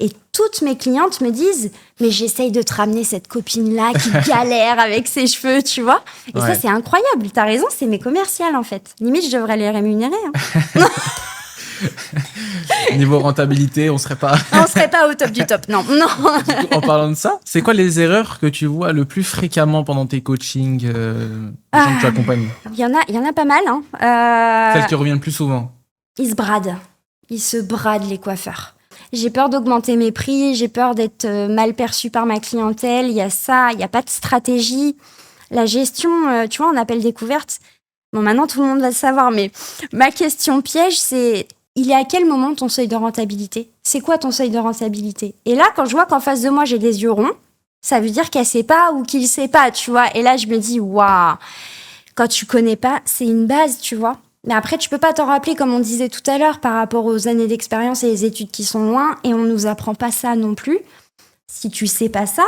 Et toutes mes clientes me disent, mais j'essaye de te ramener cette copine-là qui galère avec ses cheveux, tu vois. Et ça, c'est incroyable. T'as raison, c'est mes commerciales, en fait. Limite, je devrais les rémunérer. Hein. Niveau rentabilité, on serait pas au top du top, non. En parlant de ça, c'est quoi les erreurs que tu vois le plus fréquemment pendant tes coachings, les gens que tu accompagnes? Il y en a pas mal. Hein. Celles qui reviennent le plus souvent. Ils se bradent les coiffeurs. J'ai peur d'augmenter mes prix, j'ai peur d'être mal perçue par ma clientèle. Il y a ça, il n'y a pas de stratégie. La gestion, tu vois, en appel découverte. Bon, maintenant, tout le monde va le savoir, mais ma question piège, c'est il est à quel moment ton seuil de rentabilité ? C'est quoi ton seuil de rentabilité ? Et là, quand je vois qu'en face de moi, j'ai des yeux ronds, ça veut dire qu'elle sait pas ou qu'il sait pas, tu vois. Et là, je me dis, waouh, quand tu connais pas, c'est une base, tu vois. Mais après, tu peux pas t'en rappeler, comme on disait tout à l'heure, par rapport aux années d'expérience et les études qui sont loin, et on nous apprend pas ça non plus. Si tu sais pas ça,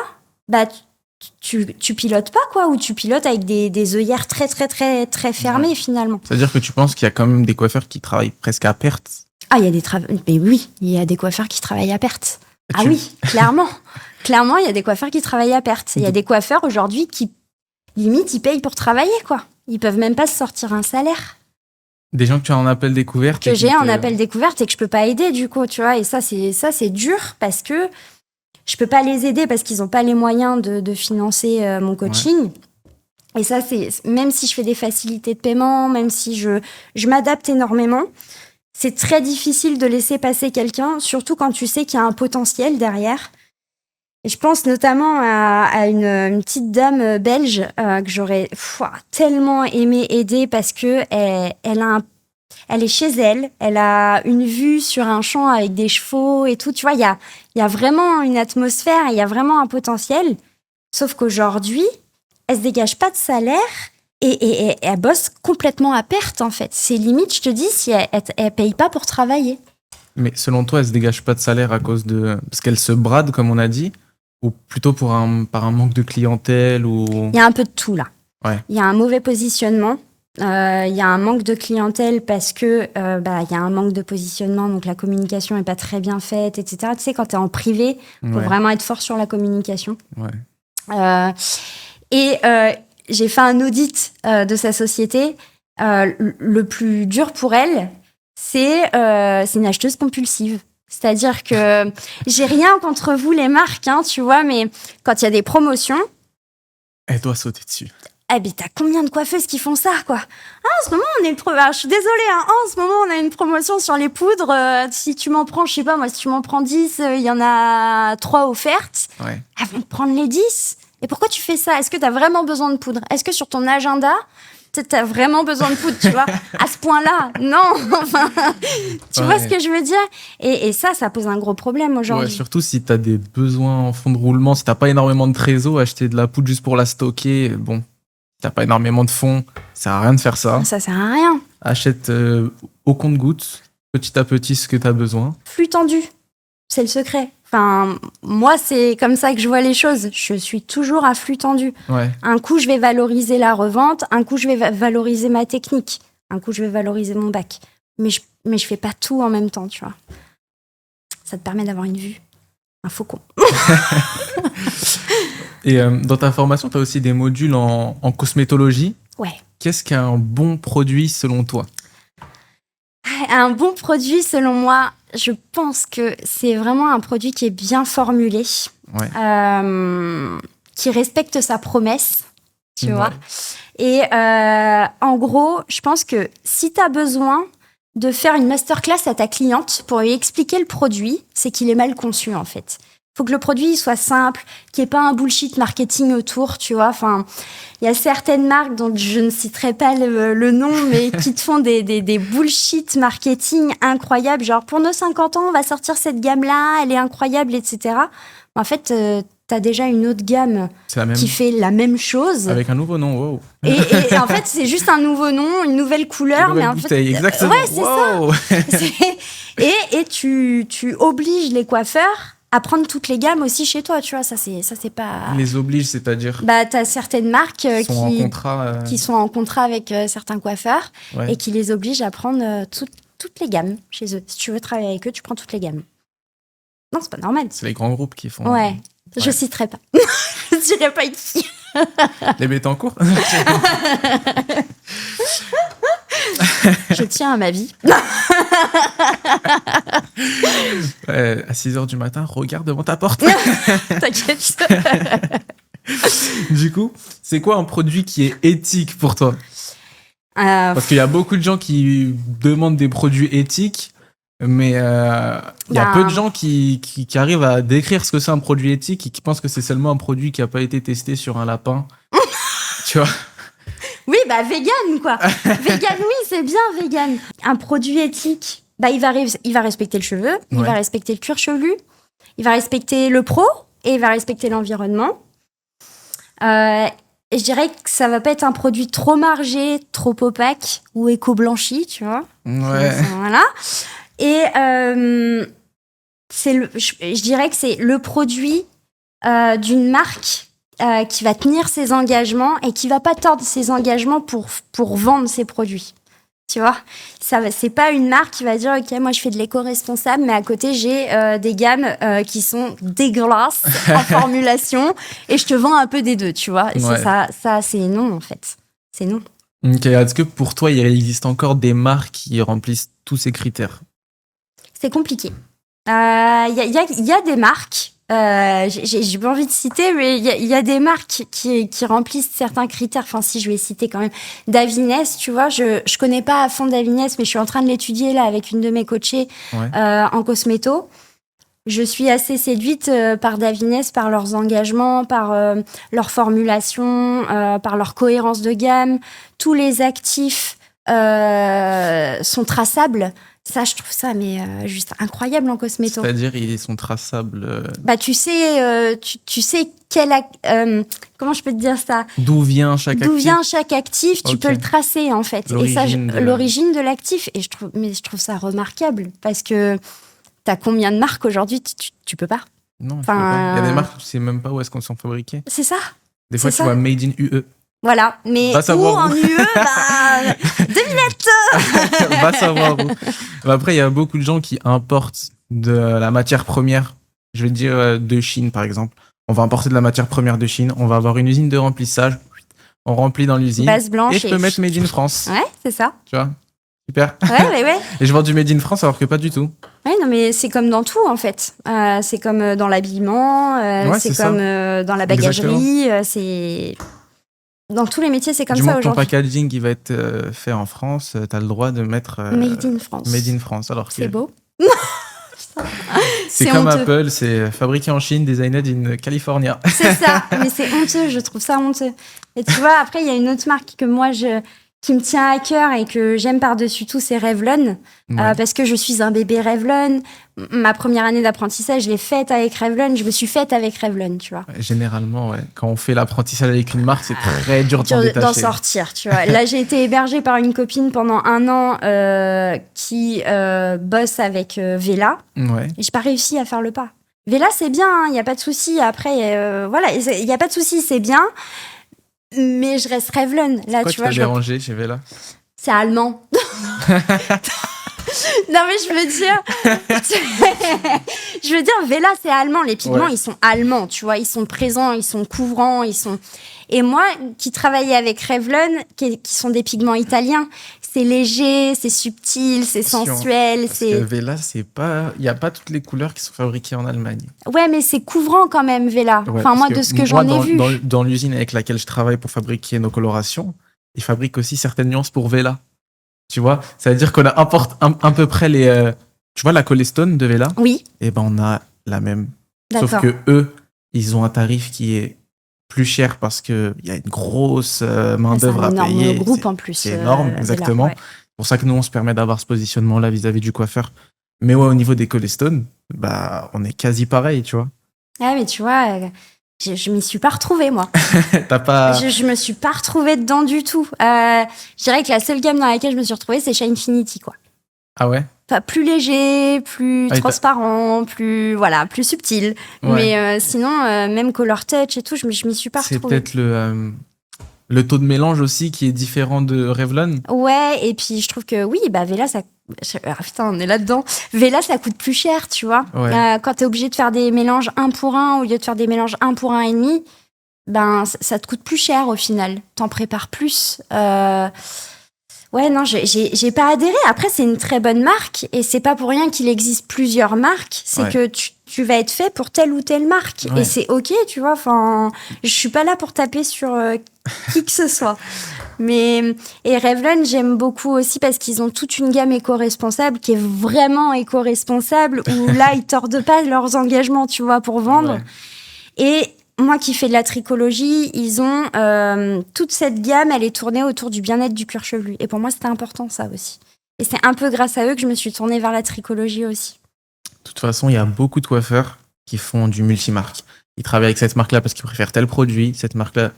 tu pilotes pas, quoi, ou tu pilotes avec des œillères très, très, très, très fermées, finalement. C'est-à-dire que tu penses qu'il y a quand même des coiffeurs qui travaillent presque à perte? Ah, mais oui, il y a des coiffeurs qui travaillent à perte. Ah oui, clairement. Clairement, il y a des coiffeurs qui travaillent à perte. Il y a des coiffeurs, aujourd'hui, qui, limite, ils payent pour travailler, quoi. Ils peuvent même pas se sortir un salaire. Des gens que tu as en appel découverte. Que j'ai en appel découverte et que je peux pas aider, du coup, tu vois. Et ça, c'est dur parce que je peux pas les aider parce qu'ils ont pas les moyens de financer mon coaching. Ouais. Et ça, même si je fais des facilités de paiement, même si je m'adapte énormément, c'est très difficile de laisser passer quelqu'un, surtout quand tu sais qu'il y a un potentiel derrière. Et je pense notamment à une petite dame belge que j'aurais tellement aimé aider parce que elle est chez elle, elle a une vue sur un champ avec des chevaux et tout. Tu vois, il y a vraiment une atmosphère, il y a vraiment un potentiel. Sauf qu'aujourd'hui, elle se dégage pas de salaire et elle bosse complètement à perte, en fait. C'est limite, je te dis, si elle paye pas pour travailler. Mais selon toi, elle se dégage pas de salaire à cause de... Parce qu'elle se brade, comme on a dit, ou plutôt par un manque de clientèle ou... Il y a un peu de tout, là. Ouais. Il y a un mauvais positionnement. Il y a un manque de clientèle parce que y a un manque de positionnement, donc la communication n'est pas très bien faite, etc. Tu sais, quand tu es en privé, il faut vraiment être fort sur la communication. Ouais. j'ai fait un audit de sa société. Le plus dur pour elle, c'est une acheteuse compulsive. C'est-à-dire que j'ai rien contre vous les marques, hein, tu vois, mais quand il y a des promotions, Elle doit sauter dessus. eh ben, t'as combien de coiffeuses qui font ça, quoi? Ah, en ce moment, je suis désolée, hein, en ce moment, on a une promotion sur les poudres. Si tu m'en prends, je sais pas, moi, si tu m'en prends 10, il y en a 3 offertes. Ouais. Elles vont te prendre les 10. Et pourquoi tu fais ça? Est-ce que t'as vraiment besoin de poudre? Est-ce que sur ton agenda, t'as vraiment besoin de poudre, tu vois? À ce point-là, non. Enfin, tu vois ce que je veux dire? Et ça pose un gros problème aujourd'hui. Ouais, surtout si t'as des besoins en fond de roulement, si t'as pas énormément de trésor, acheter de la poudre juste pour la stocker, bon, t'as pas énormément de fonds, ça sert à rien de faire ça. Ça sert à rien. Achète au compte-gouttes, petit à petit, ce que t'as besoin. Flux tendu, c'est le secret. Enfin, moi, c'est comme ça que je vois les choses. Je suis toujours à flux tendu. Ouais. Un coup, je vais valoriser la revente. Un coup, je vais valoriser ma technique. Un coup, je vais valoriser mon bac. Mais je fais pas tout en même temps, tu vois. Ça te permet d'avoir une vue. Un faucon. Et dans ta formation, t'as aussi des modules en cosmétologie. Ouais. Qu'est-ce qu'un bon produit selon toi? Un bon produit, selon moi, je pense que c'est vraiment un produit qui est bien formulé, qui respecte sa promesse, tu vois. Et en gros, je pense que si tu as besoin de faire une masterclass à ta cliente pour lui expliquer le produit, c'est qu'il est mal conçu, en fait. Faut que le produit soit simple, qu'il n'y ait pas un bullshit marketing autour, tu vois. Enfin, il y a certaines marques dont je ne citerai pas le nom, mais qui te font des bullshit marketing incroyables. Genre, pour nos 50 ans, on va sortir cette gamme-là, elle est incroyable, etc. En fait, t'as déjà une autre gamme qui fait la même chose. Avec un nouveau nom, wow. Et en fait, c'est juste un nouveau nom, une nouvelle couleur. Une nouvelle bouteille, exactement. Ouais, c'est wow. ça. Et tu obliges les coiffeurs à prendre toutes les gammes aussi chez toi, tu vois, ça c'est pas... Les oblige, c'est-à-dire? Bah, t'as certaines marques qui sont en contrat avec certains coiffeurs et qui les obligent à prendre toutes les gammes chez eux. Si tu veux travailler avec eux, tu prends toutes les gammes. Non, c'est pas normal. C'est les grands groupes qui font... Ouais, je citerai pas. Je dirais pas ici. Les Bettencourt. Je tiens à ma vie. À 6h du matin, regarde devant ta porte. T'inquiète. Du coup, c'est quoi un produit qui est éthique pour toi? Parce qu'il y a beaucoup de gens qui demandent des produits éthiques, mais il y a peu de gens qui arrivent à décrire ce que c'est un produit éthique et qui pensent que c'est seulement un produit qui n'a pas été testé sur un lapin. Tu vois? Oui, bah vegan, quoi. Vegan, oui, c'est bien vegan. Un produit éthique, bah il va respecter le cheveu, il va respecter le cuir chevelu, il va respecter le pro et il va respecter l'environnement. Et je dirais que ça va pas être un produit trop margé, trop opaque ou éco-blanchi, tu vois. Ouais. Voilà. Et je dirais que c'est le produit d'une marque qui va tenir ses engagements et qui va pas tordre ses engagements pour vendre ses produits. Tu vois, c'est pas une marque qui va dire ok, moi je fais de l'éco-responsable, mais à côté j'ai des gammes qui sont dégueulasses en formulation et je te vends un peu des deux, tu vois. Et ça c'est non en fait, c'est non. Ok, est-ce que pour toi il existe encore des marques qui remplissent tous ces critères? C'est compliqué. Il y a des marques. J'ai pas envie de citer, mais il y a des marques qui remplissent certains critères. Enfin, si je vais citer quand même. Davines, tu vois, je connais pas à fond Davines, mais je suis en train de l'étudier là avec une de mes coachées en cosméto. Je suis assez séduite par Davines, par leurs engagements, par leur formulation, par leur cohérence de gamme. Tous les actifs sont traçables. Ça, je trouve ça juste incroyable en cosméto. C'est-à-dire, ils sont traçables. Bah, tu sais comment je peux te dire ça? D'où vient chaque actif? D'où vient chaque actif, tu peux le tracer en fait. L'origine de l'actif. Et je trouve ça remarquable parce que t'as combien de marques aujourd'hui? Tu peux pas. Non, il y a des marques, tu sais même pas où est-ce qu'on sont fabriquées. C'est ça. Des fois, tu vois Made in UE. Voilà, mais où en UE, bah, devinette. Va savoir où. Après, il y a beaucoup de gens qui importent de la matière première, je vais dire de Chine par exemple. On va importer de la matière première de Chine, on va avoir une usine de remplissage, on remplit dans l'usine. Base blanche. Et je peux mettre Made in France. Ouais, c'est ça. Tu vois? Super. Ouais. Et je vends du Made in France alors que pas du tout. Ouais, non, mais c'est comme dans tout, en fait. C'est comme dans l'habillement, c'est comme dans la bagagerie, c'est... Dans tous les métiers, c'est comme ça aujourd'hui. Du moment que ton packaging il va être fait en France, tu as le droit de mettre... Made in France. Made in France. Alors c'est beau. C'est comme honteux. Apple, c'est fabriqué en Chine, designed in California. C'est ça, mais c'est honteux, je trouve ça honteux. Et tu vois, après, il y a une autre marque que moi, qui me tient à cœur et que j'aime par-dessus tout, c'est Revlon. Parce que je suis un bébé Revlon. Ma première année d'apprentissage, je l'ai faite avec Revlon. Je me suis faite avec Revlon, tu vois. Généralement, quand on fait l'apprentissage avec une marque, c'est très dur d'en sortir, tu vois. Là, j'ai été hébergée par une copine pendant 1 an qui bosse avec Vela. Ouais. Et j'ai pas réussi à faire le pas. Vela, c'est bien, il n'y a pas de souci. Après, voilà, il n'y a pas de souci, c'est bien. Mais je reste Revlon. Là, tu vois, dérangé chez Vela? C'est allemand. Non, mais je veux dire, Vela, c'est allemand. Les pigments, ils sont allemands, tu vois. Ils sont présents, ils sont couvrants, Et moi, qui travaillais avec Revlon, qui sont des pigments italiens, c'est léger, c'est subtil, c'est sensuel. Parce que Vela, il n'y a pas toutes les couleurs qui sont fabriquées en Allemagne. Ouais, mais c'est couvrant quand même, Vela. Ouais, enfin, moi, de ce que j'en ai vu. Dans l'usine avec laquelle je travaille pour fabriquer nos colorations, ils fabriquent aussi certaines nuances pour Vela. Tu vois, ça veut dire qu'on a à peu près les... tu vois la Colestone de Vela? Oui. Et ben on a la même. D'accord. Sauf que eux, ils ont un tarif qui est plus cher parce qu'il y a une grosse main-d'œuvre à payer. C'est un énorme groupe en plus. C'est énorme, exactement. Vela, ouais. C'est pour ça que nous, on se permet d'avoir ce positionnement-là vis-à-vis du coiffeur. Mais ouais, au niveau des Colestone, bah, on est quasi pareil, tu vois. Ah, mais tu vois... Je m'y suis pas retrouvée, moi. T'as pas... Je me suis pas retrouvée dedans du tout. Je dirais que la seule gamme dans laquelle je me suis retrouvée, c'est Shinefinity, quoi. Ah ouais? Enfin, plus léger, plus transparent, plus subtil. Ouais. Mais sinon, même Color Touch et tout, je m'y suis pas retrouvée. C'est peut-être le taux de mélange aussi qui est différent de Revlon. Ouais, et puis je trouve que oui, bah Vela, ça... putain, on est là-dedans. Vela, ça coûte plus cher, tu vois. Ouais. Quand t'es obligé de faire des mélanges 1 pour 1 au lieu de faire des mélanges 1 pour 1,5, ben ça te coûte plus cher au final. T'en prépares plus. Ouais, non, j'ai pas adhéré. Après, c'est une très bonne marque et c'est pas pour rien qu'il existe plusieurs marques. C'est que tu vas être fait pour telle ou telle marque. Ouais. Et c'est OK, tu vois. Enfin, je suis pas là pour taper sur qui que ce soit. Et Revlon, j'aime beaucoup aussi parce qu'ils ont toute une gamme éco-responsable qui est vraiment éco-responsable où là, ils tordent pas leurs engagements, tu vois, pour vendre. Ouais. Et moi qui fais de la tricologie, ils ont toute cette gamme, elle est tournée autour du bien-être du cuir chevelu. Et pour moi, c'était important, ça aussi. Et c'est un peu grâce à eux que je me suis tournée vers la tricologie aussi. De toute façon, il y a beaucoup de coiffeurs qui font du multimarque. Ils travaillent avec cette marque-là parce qu'ils préfèrent tel produit, cette marque-là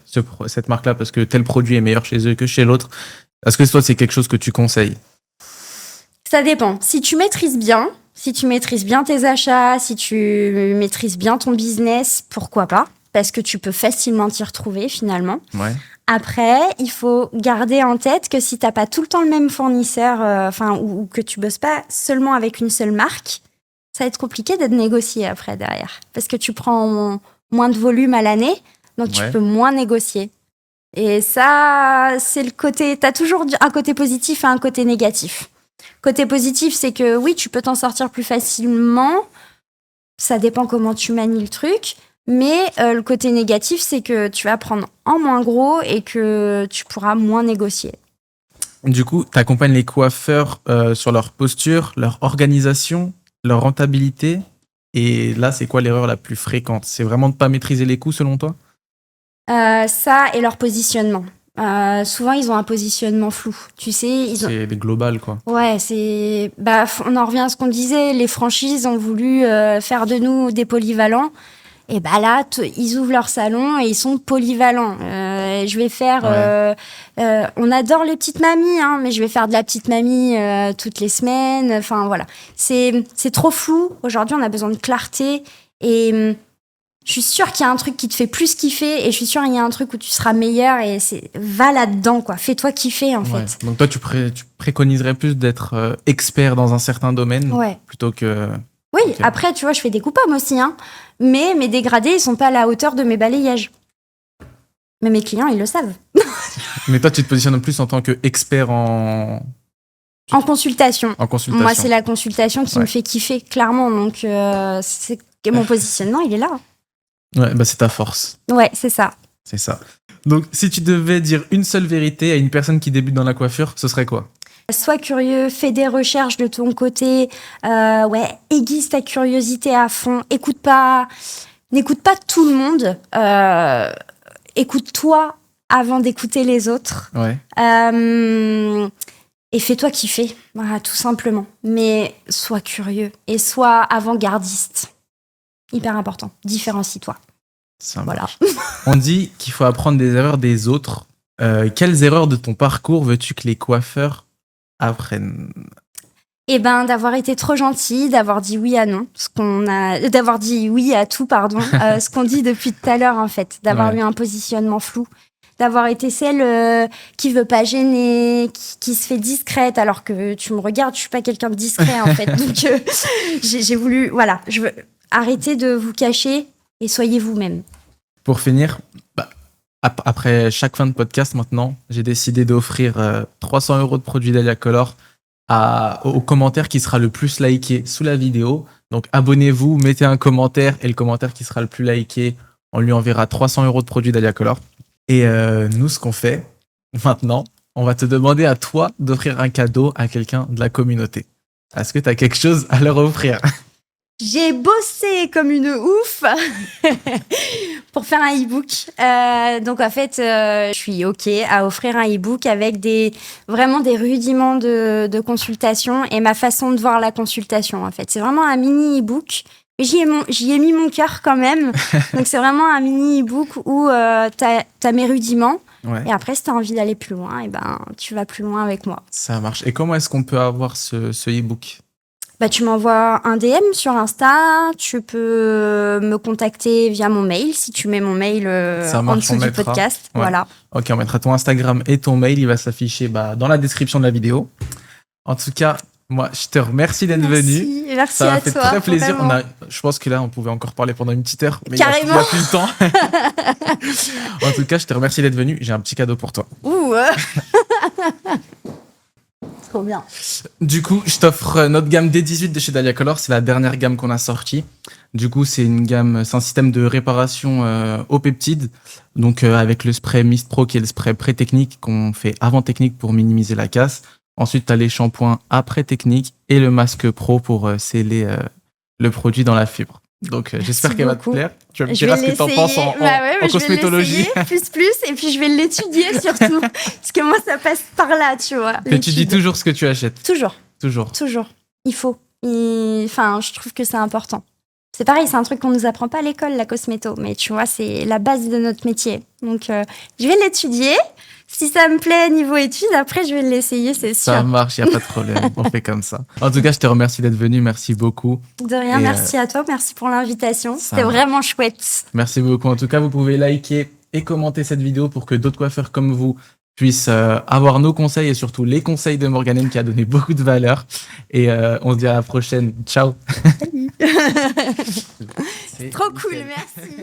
parce que tel produit est meilleur chez eux que chez l'autre. Est-ce que toi, c'est quelque chose que tu conseilles? Ça dépend. Si tu maîtrises bien tes achats, si tu maîtrises bien ton business, pourquoi pas? Parce que tu peux facilement t'y retrouver finalement. Ouais. Après, il faut garder en tête que si t'as pas tout le temps le même fournisseur, ou que tu bosses pas seulement avec une seule marque, ça va être compliqué d'être négocié après derrière. Parce que tu prends moins de volume à l'année, donc tu peux moins négocier. Et ça, c'est le côté... T'as toujours un côté positif et un côté négatif. Côté positif, c'est que oui, tu peux t'en sortir plus facilement. Ça dépend comment tu manies le truc. Mais le côté négatif, c'est que tu vas prendre en moins gros et que tu pourras moins négocier. Du coup, tu accompagnes les coiffeurs sur leur posture, leur organisation, leur rentabilité. Et là, c'est quoi l'erreur la plus fréquente? C'est vraiment de ne pas maîtriser les coûts, selon toi? Ça et leur positionnement. Souvent, ils ont un positionnement flou. Tu sais, c'est des globales, quoi. Ouais, on en revient à ce qu'on disait. Les franchises ont voulu faire de nous des polyvalents. Et bah là, ils ouvrent leur salon et ils sont polyvalents. Je vais faire... on adore les petites mamies, hein, mais je vais faire de la petite mamie toutes les semaines. Enfin, voilà. C'est trop flou. Aujourd'hui, on a besoin de clarté. Et je suis sûre qu'il y a un truc qui te fait plus kiffer. Et je suis sûre qu'il y a un truc où tu seras meilleur. Et va là-dedans, quoi. Fais-toi kiffer, en fait. Donc toi, tu préconiserais plus d'être expert dans un certain domaine plutôt que... Oui, okay. Après, tu vois, je fais des coups-pommes aussi, hein. Mais mes dégradés, ils sont pas à la hauteur de mes balayages. Mais mes clients, ils le savent. Mais toi, tu te positionnes plus en tant qu'expert en consultation. consultation. Moi, c'est la consultation qui Ouais. me fait kiffer, clairement. Donc, c'est que mon positionnement, il est là. Ouais, bah c'est ta force. Ouais, c'est ça. C'est ça. Donc, si tu devais dire une seule vérité à une personne qui débute dans la coiffure, ce serait quoi? Sois curieux, fais des recherches de ton côté, aiguise ta curiosité à fond, n'écoute pas tout le monde, écoute-toi avant d'écouter les autres, Ouais. et fais-toi kiffer, voilà, tout simplement. Mais sois curieux et sois avant-gardiste, hyper important, différencie-toi. Ça Voilà. On dit qu'il faut apprendre des erreurs des autres. Quelles erreurs de ton parcours veux-tu que les coiffeurs apprennent? Eh ben, d'avoir été trop gentil, d'avoir dit oui à non, d'avoir dit oui à tout, pardon, ce qu'on dit depuis tout à l'heure en fait, d'avoir Ouais. eu un positionnement flou, d'avoir été celle qui veut pas gêner, qui se fait discrète, alors que tu me regardes, je suis pas quelqu'un de discret en fait, donc j'ai voulu, voilà, je veux arrêter de vous cacher et soyez vous-même. Pour finir, après chaque fin de podcast maintenant, j'ai décidé d'offrir 300 € de produits Dahlia Color au commentaire qui sera le plus liké sous la vidéo. Donc abonnez-vous, mettez un commentaire et le commentaire qui sera le plus liké, on lui enverra 300 € de produits Dahlia Color. Et nous, ce qu'on fait maintenant, on va te demander à toi d'offrir un cadeau à quelqu'un de la communauté. Est-ce que tu as quelque chose à leur offrir? J'ai bossé comme une ouf pour faire un e-book. Donc en fait, je suis OK à offrir un e-book avec vraiment des rudiments de consultation et ma façon de voir la consultation. En fait, c'est vraiment un mini e-book. Mais j'y ai mis mon cœur quand même. Donc c'est vraiment un mini e-book où t'as mes rudiments. Ouais. Et après, si t'as envie d'aller plus loin, tu vas plus loin avec moi. Ça marche. Et comment est-ce qu'on peut avoir ce e-book? Tu m'envoies un DM sur Insta, tu peux me contacter via mon mail, si tu mets mon mail en dessous du podcast. Ouais. Voilà. Ok, on mettra ton Instagram et ton mail, il va s'afficher dans la description de la vidéo. En tout cas, moi, je te remercie d'être venu. Merci Ça à m'a fait toi. très plaisir. Vraiment. Je pense que là, on pouvait encore parler pendant une petite heure, mais Carrément. il n'y a plus le temps. En tout cas, je te remercie d'être venu. J'ai un petit cadeau pour toi. Ouh. Trop bien. Du coup, je t'offre notre gamme D18 de chez Dahlia Color. C'est la dernière gamme qu'on a sortie. Du coup, c'est un système de réparation aux peptides. Donc, avec le spray Mist Pro, qui est le spray pré-technique qu'on fait avant technique pour minimiser la casse. Ensuite, tu as les shampoings après technique et le masque pro pour sceller le produit dans la fibre. Donc, j'espère qu'elle va te plaire. Tu vas me dire ce que tu en penses en cosmétologie. Je vais l'essayer plus, et puis je vais l'étudier surtout. Parce que moi, ça passe par là, tu vois. Et tu dis toujours ce que tu achètes. Toujours. Il faut. Enfin, je trouve que c'est important. C'est pareil, c'est un truc qu'on nous apprend pas à l'école, la cosméto. Mais tu vois, c'est la base de notre métier. Donc, je vais l'étudier. Si ça me plaît niveau études, après, je vais l'essayer, c'est sûr. Ça marche, il n'y a pas de problème. On fait comme ça. En tout cas, je te remercie d'être venu. Merci beaucoup. De rien, merci à toi. Merci pour l'invitation. C'était vraiment chouette. Merci beaucoup. En tout cas, vous pouvez liker et commenter cette vidéo pour que d'autres coiffeurs comme vous puissent avoir nos conseils et surtout les conseils de Morgane qui a donné beaucoup de valeur. Et on se dit à la prochaine. Ciao. Trop cool, merci.